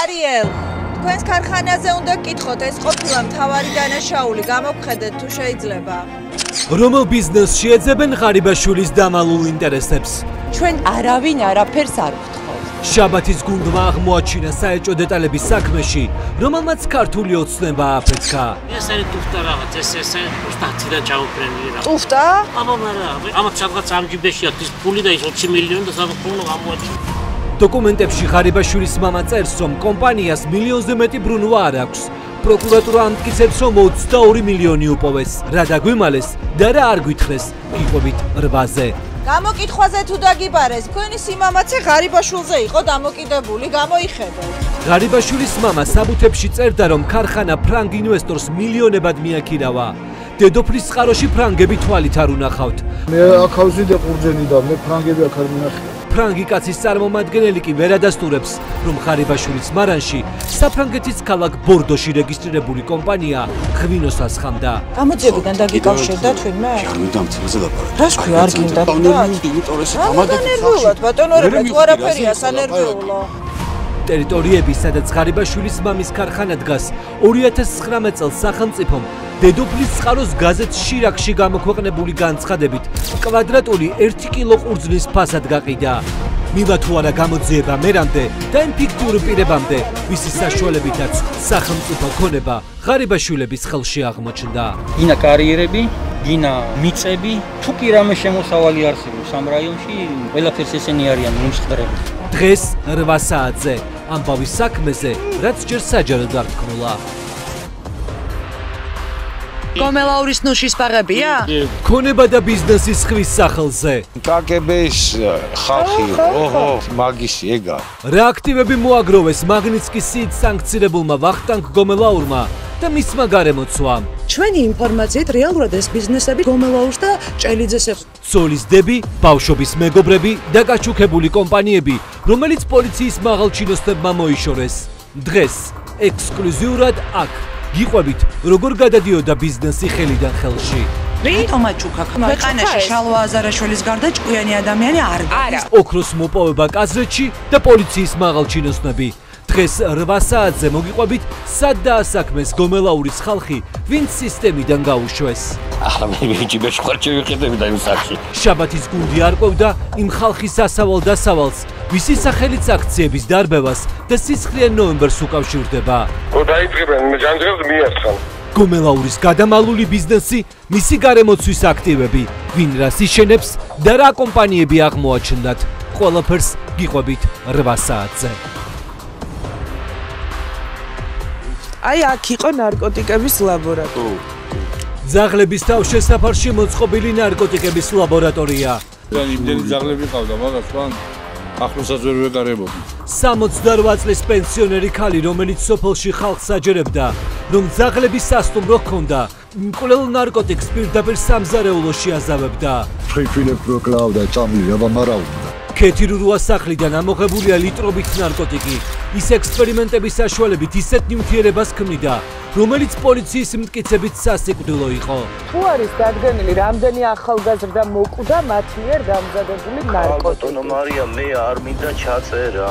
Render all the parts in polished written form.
არიელ, თქვენს ქარხანაზე უნდა გკითხოთ, ეს ყოფილა მთავარი დანაშაული, გამოგხედეთ თუ შეიძლება. რომელ ბიზნესში ეძებენ ღარიბაშვილის დამალულ ინტერესებს? ჩვენ არავინ არაფერს არ ვთხოვთ. შაბათის გუნდმა აღმოაჩინა საეჭვო დეტალების საქმეში, რომელმაც ქართული ოცნება აფეთქა. ეს არის ტუფტა რაღაც, ეს სტატიდან ჩაუფრენილი რაღაც. ტუფტა? აბა მაგრამ, ამათ სადღაც ამჯიბეშია ის ფული და ის 20 მილიონი და სადღაც ფული გამოაჩინა. დოკუმენტებში ღარიბაშვილის მამა წერს, რომ კომპანიას მილიონზე მეტი ბრუნვა არ აქვს. პროკურატურა ამტკიცებს, რომ 22 მილიონი უპოვეს, რა დაგვიმალეს და რა არ გვითხრეს, გიყვებით 8-ზე. გამოკითხვაზე თუ დაგიბარეს, თქვენი სიმამაცე ღარიბაშვილზე იყო დამოკიდებული, გამოიხედეთ. ღარიბაშვილის მამა საბუთებში წერდა, რომ ქარხანა ფრანგ ინვესტორს მილიონებად მიაქირავა. დედოფლის წყაროში ფრანგები თვალით არ უნახავთ. მე აქ ავზიდე ყურძენი და მე ფრანგები აქ არ მინახე. ფრანგი კაცის წარმომადგენელი კი ვერ ადასტურებს, რომ ღარიბაშვილის მარანში საფრანგეთის ქალაქ ბორდოში რეგისტრირებული კომპანია ღვინოს ასხამდა. გამოძიებიდან დაგიკავშირდა თვინმე? მინდა მცირეზე ლაპარაკი. რას ქვია არ გინდა? ნერვიულად ბატონორებია, თუ არაფერია სანერვიულო. ტერიტორიები, სადაც ღარიბაშვილის მამის ქარხანა დგას, 2019 წელს სახელმწიფომ დედოფლის წყაროს გაზეთ შირაქში გამოქვეყნებული განცხადებით კვადრატული 1 კილო ყურძნის ფასად გაყიდა. მივა თუ არა გამოძიება მერამდე და იმ ფიქტიურ პირებამდე, ვისი საშუალებითაც სახელმწიფო ქონება ღარიბაშვილების ხელში აღმოჩნდა. გინა კარიერები, გინა მიწები, თუ კი რამე შემოსავალი არსებობს ამ რაიონში, ყველაფერს ესენი არიან მომსწრები. დღეს 8 საათზე ამბავის საქმეზე, რაც ჯერ საჯაროდ არ თქმულა. გომელაურის ნუშის ბაღებია? ქონება და ბიზნესის ხვის სახელზე. კაკების ხალხი, ოჰო, მაგისი ეგა. რა აქტივები მოაგროვეს მაგნიცკის სიით სანქცირებულმა ვახტანგ გომელაურმა და მისმა გარემოცვამ. ჩვენი ინფორმაციით რეალურად ეს ბიზნესები გომელაურს და ჭელიძეს ეხება. ცოლის დები, ბავშვობის მეგობრები და გაჩუქებული კომპანიები, რომელიც პოლიციის მაღალ ჩინოსნებმა მოიშორეს. დღეს ექსკლუზიურად აქ გიყვებით, როგორ გადადიოდა ბიზნესი ხელიდან ხელში. რითომაც ჩუქა ქვეყანაში შალვა აზარაშვილის გარდა ჭკვიანი ადამიანი არ არის. ოქროს მოპოვება კაზრეთში და პოლიციის მაღალ ჩინოსნები. დღეს 8 საათზე მოგიყვებით, სად დაასაქმეს გომელაურის ხალხი, ვინც სისტემიდან გაუშვეს. ახლა მე ვიჯიბეში ხარ შევიყიდები და იმ სახში. შაბათის გუნდი არ ყვევდა იმ ხალხის ასავალ დასავალს, ვისი სახელიც აქციების დარბევას და სისხლიან ნოემბერს უკავშირდება. დაიწყებენ ჯანჯღებს მიასხან. გომელაურის გადამალული ბიზნესი, მისი გარემოცვის აქტივები, ვინ რას იშენებს და რა კომპანიები აღმოაჩნდათ. ყველაფერს გიყვებით 8 საათზე. აი აქ იყო ნარკოტიკების ლაბორატორია. ძაღლების თავშესაფარში მოწყობილი ნარკოტიკების ლაბორატორია. იმდენი ძაღლები ყავდა, მაგას ვან ახლოსაც ვერ ვეკარებოდი. 68 წლის პენსიონერი ქალი, რომელიც სოფელში ხალხს აჯერებდა, რომ ძაღლების სასტუმრო ჰქონდა, მკვლელ ნარკოტიკს პირდაპირ სამზარეულოში აზავებდა. ფრიფილებს რო კლავდა, წამლი აბა მარავდა. ქეთირურუა სახლიდან ამოღებულია ლიტრობით ნარკოტიკი. ის ექსპერიმენტების საშუალებით ისეთ ნივთიერებას ქმნიდა, რომელიც პოლიციის მტკიცებით სასიკვდილო იყო. თუ არის დადგენილი, რამდენი ახალგაზრდა მოკვდა მათ მიერ დამზადებული ნარკოტიკი? მარია, მე არ მინდა ჩაწერა.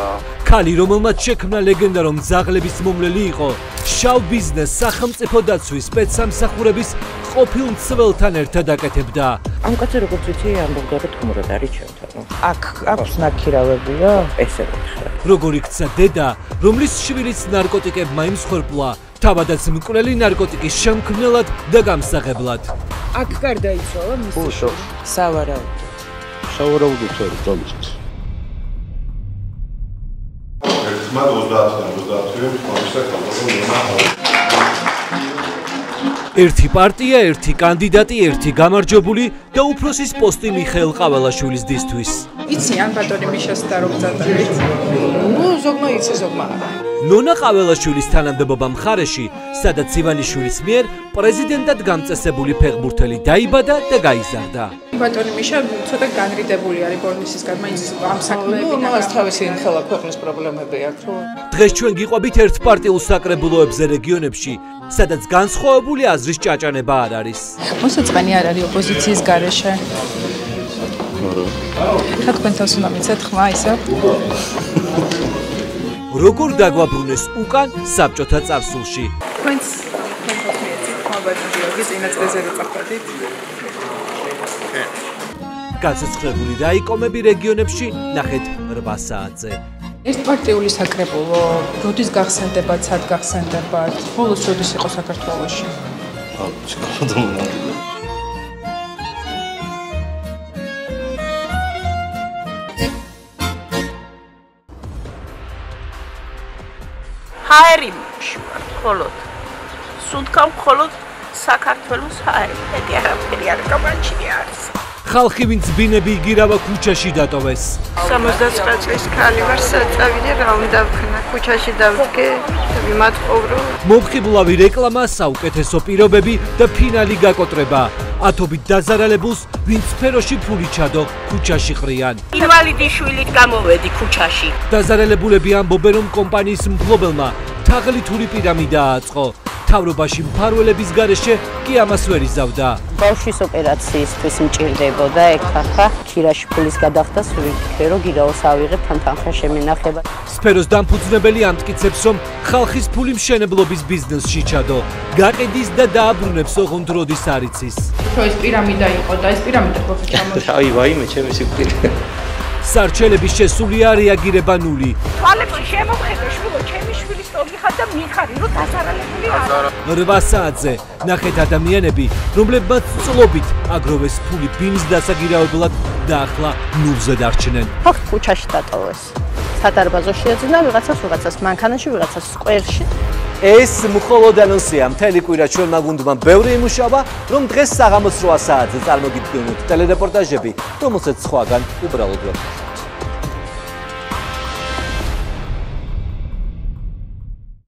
ქალი, რომელმაც შექმნა ლეგენდა, რომ ძაღლების მომვლელი იყო, შავ ბიზნეს სახელმწიფო დაცვის სპეცსამსახურების ყოფილ მცველთან ერთად აკეთებდა. ამ კაცი როგორც ვიცი, ამბობდა რომ თქმურად არის ჩემთან. აქ აქვს ნაქირავებია? ესე ვთქვა. როგორ იქცა დედა, რომლის შვილიც ნარკოტიკებმა იმსხვერპლა, თავადაც მკვლელი ნარკოტიკის შემქმნელად და გამსაღებლად. აქ გარდაიცვალა მისი სავარაუდო. სავარაუდოდ არის დამიწყეთ. ერთმა 30-იან კომისია ხალხო ერთი პარტია, ერთი კანდიდატი, ერთი გამარჯვებული და უფროსის პოსტი მიხეილ ყაველაშვილის დისთვის. იცი ან ბატონი მიშას და რომ წაწევით? ზოგმა იცი, ზოგმა არა. ნონა ყაველაშვილის თანამდებობა მხარეში, სადაც ივანიშვილის მიერ პრეზიდენტად გამწესებული ფეხბურთელი დაიბადა და გაიზარდა. ბატონი მიშა ცოტა განრიდებული არის ბორნისისგან, მაინც ამ საქმეები მაგას თავისი ხელა ქვეყნის პრობლემები აქვს, ხო? დღეს ჩვენ გიყვებით ერთპარტიულ საკრებულოებზე რეგიონებში, სადაც განსხვავებული აზრის ჭაჭანება არ არის. მოსაწყენი არ არის ოპოზიციის გარეშე. რა თქვენ თავს უნდა მიცეთ ხმა ისა? როგორ დაგვაბრუნეს უკან საბჭოთა წარსულში. თქვენს მიეცით ხმაბაჭი გიორგი წინაწელზე წახვედით. გაცოცხლებული რაიკომები რეგიონებში ნახეთ 8 საათზე. ერთპარტიული საკრებულო როდის გახსენდებათ, სად გახსენდებათ, ბოლოს როდის იყო საქართველოში? ჰაერი მხოლოდ სუნთქავ მხოლოდ საქართველოს ჰაერი. მეტი არაფერი არ გამაჩნია არის. ხალხი ვინც ბინები იგირავა ქუჩაში დატოვეს. 79 წლის ქალი ვარ, საწავიდე რა უნდა ვქნა, ქუჩაში დავდგე და ვიმატყოვრო. მომხიბლავი რეკლამა, საუკეთესო პირობები და ფინალი გაკოტრება. ათობით დაზარალებულს ვინც სფეროში ფული ჩადო ქუჩაში ყრიან. ინვალიდი შვილით გამოვედი ქუჩაში. დაზარალებულები ამბობენ, რომ კომპანიის მფლობელმა თაღლითური პირამიდა აწყო. თავრობაში მფარველების გარეშე კი ამას ვერ იზავდა. ბავშვის ოპერაციისთვის მჭირდებოდა ეხახა ქირაში ფულის გადახდა, სულიკე რომ გირაოს ავიღებ თანხა შემენახება. სფეროს დამფუძნებელი ამტკიცებს, რომ ხალხის ფული მშენებლობის ბიზნესში ჩადო. გაყიდის და დააბრუნებს ოღონდ როდის არ იცის. თუ ეს პირამიდა იყო და ეს პირამიდა ხო ჩამოშვა. აი ვაიმე ჩემი სიკვდილი. სარჩელების შესულია რეაგირება ნული. თვალები შემოხედე შვილო, ჩემი შვილის თორი ხარ და მიხარი რომ დაზარალებული არა. 8 საათზე ნახეთ ადამიანები, რომლებმაც წლობით აგროვეს ფული ბინის დასაგირაებლად და ახლა ნულზე დარჩნენ. ხალხი ქუჩაში დატოვეს. სადარბაზოში ეძნა ვიღაცას მანქანაში, ვიღაცას სკვერში. ეს მხოლოდ ანონსია, მთელი კვირა ჩვენმა გუნდმა ბევრი იმუშავა, რომ დღეს საღამოს 8 საათზე წარმოგიდგენოთ ტელერეპორტაჟები, რომელსაც სხვაგან უბრალოდ ვერ